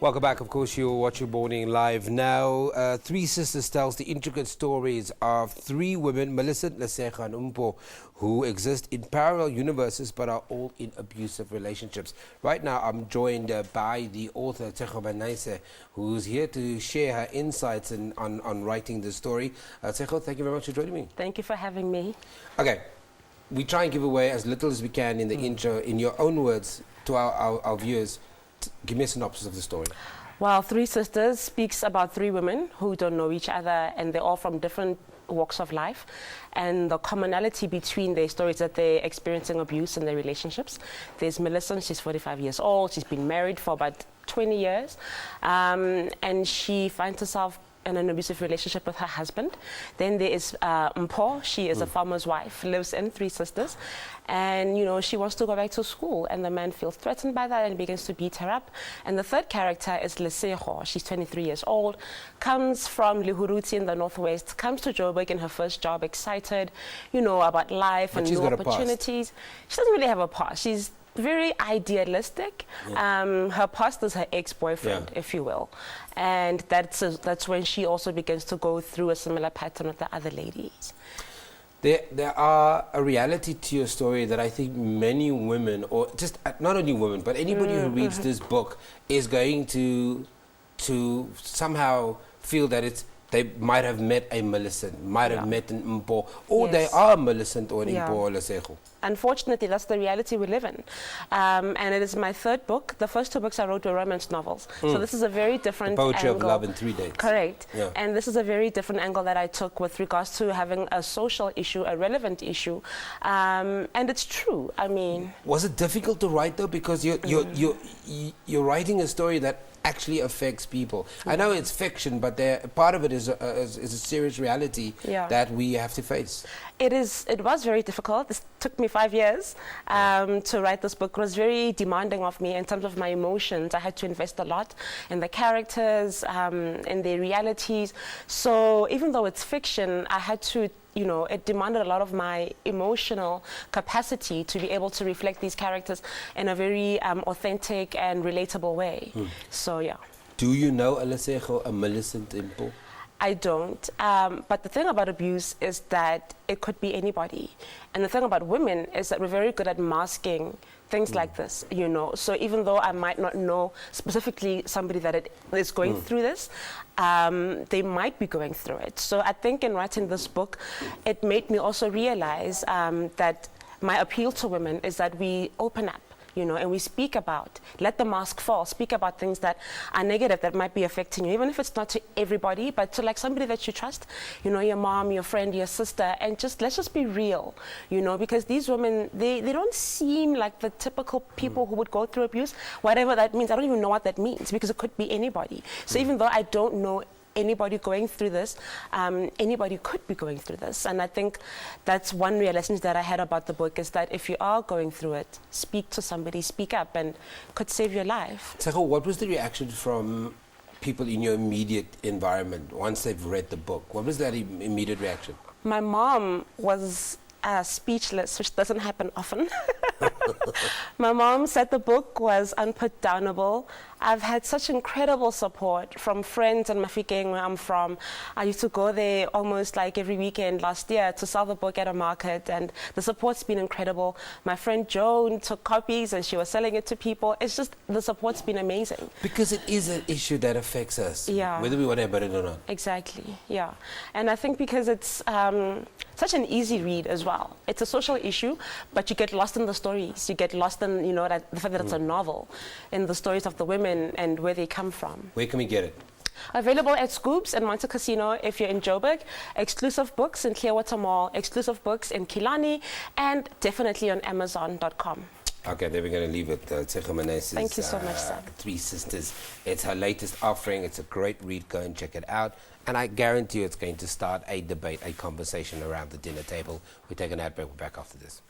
Welcome back. Of course, you're watching Morning Live now. Three Sisters tells the intricate stories of three women, Millicent, Tshego and Umpo, who exist in parallel universes but are all in abusive relationships. Right now, I'm joined by the author, Tshego Monaisa, who's here to share her insights on writing this story. Tshego, thank you very much for joining me. Thank you for having me. Okay, we try and give away as little as we can in the intro. In your own words, to our viewers, give me a synopsis of the story. Well, Three Sisters speaks about three women who don't know each other, and they're all from different walks of life. And the commonality between their stories is that they're experiencing abuse in their relationships. There's Millicent, she's 45 years old. She's been married for about 20 years. And she finds herself in an abusive relationship with her husband. Then there is Mpho. She is a farmer's wife, lives in Three Sisters. And, you know, she wants to go back to school, and the man feels threatened by that and begins to beat her up. And the third character is Tshego. She's 23 years old, comes from Lihuruti in the northwest, comes to Joburg in her first job, excited, you know, about life and new opportunities. She doesn't really have a past. She's very idealistic. Her past is her ex-boyfriend, if you will. And that's when she also begins to go through a similar pattern with the other ladies. There are a reality to your story that I think many women, or just not only women, but anybody who reads this book is going to somehow feel that they might have met a Millicent, might have met an Mpho, or they are Millicent or an Mpho or Tshego. Unfortunately, that's the reality we live in. And it is my third book. The first two books I wrote were romance novels. So this is a very different angle. Poetry of Love in 3 days. Correct. And this is a very different angle that I took with regards to having a social issue, a relevant issue. And it's true. I mean... Was it difficult to write, though? Because you're writing a story that actually affects people. I know it's fiction, but part of it is a serious reality that we have to face. It was very difficult. This took me 5 years to write this book. It was very demanding of me in terms of my emotions. I had to invest a lot in the characters, in their realities. So even though it's fiction, I had to, you know, it demanded a lot of my emotional capacity to be able to reflect these characters in a very authentic and relatable way. So, yeah. Do you know a Tshego, a Millicent, Mpho? I don't. But the thing about abuse is that it could be anybody. And the thing about women is that we're very good at masking things like this, you know. So even though I might not know specifically somebody that is going through this, they might be going through it. So I think in writing this book, it made me also realize that my appeal to women is that we open up, you know, and we speak about, let the mask fall, speak about things that are negative that might be affecting you, even if it's not to everybody, but to like somebody that you trust, you know, your mom, your friend, your sister, and let's just be real, you know, because these women, they don't seem like the typical people who would go through abuse, whatever that means. I don't even know what that means, because it could be anybody. So even though I don't know anybody going through this, anybody could be going through this. And I think that's one real lesson that I had about the book, is that if you are going through it, speak to somebody, speak up, and could save your life. Tshego, what was the reaction from people in your immediate environment once they've read the book? What was that immediate reaction? My mom was speechless, which doesn't happen often. My mom said the book was unputdownable. I've had such incredible support from friends in Mafikeng, where I'm from. I used to go there almost like every weekend last year to sell the book at a market, and the support's been incredible. My friend Joan took copies and she was selling it to people. It's just, the support's been amazing. Because it is an issue that affects us, whether we want to admit it or not. Exactly, yeah. And I think because it's such an easy read as well. It's a social issue, but you get lost in the stories. You get lost in, you know, the fact that it's a novel, in the stories of the women and where they come from. Where can we get it? Available at Scoops and Monte Casino if you're in Joburg, exclusive books in Clearwater Mall, exclusive books in Kilani, and definitely on Amazon.com. Okay, then we're going to leave it. Tshego Monaisa's Thank you so much, sir. Three Sisters. It's her latest offering. It's a great read. Go and check it out. And I guarantee you it's going to start a debate, a conversation around the dinner table. We take an ad break. We're back after this.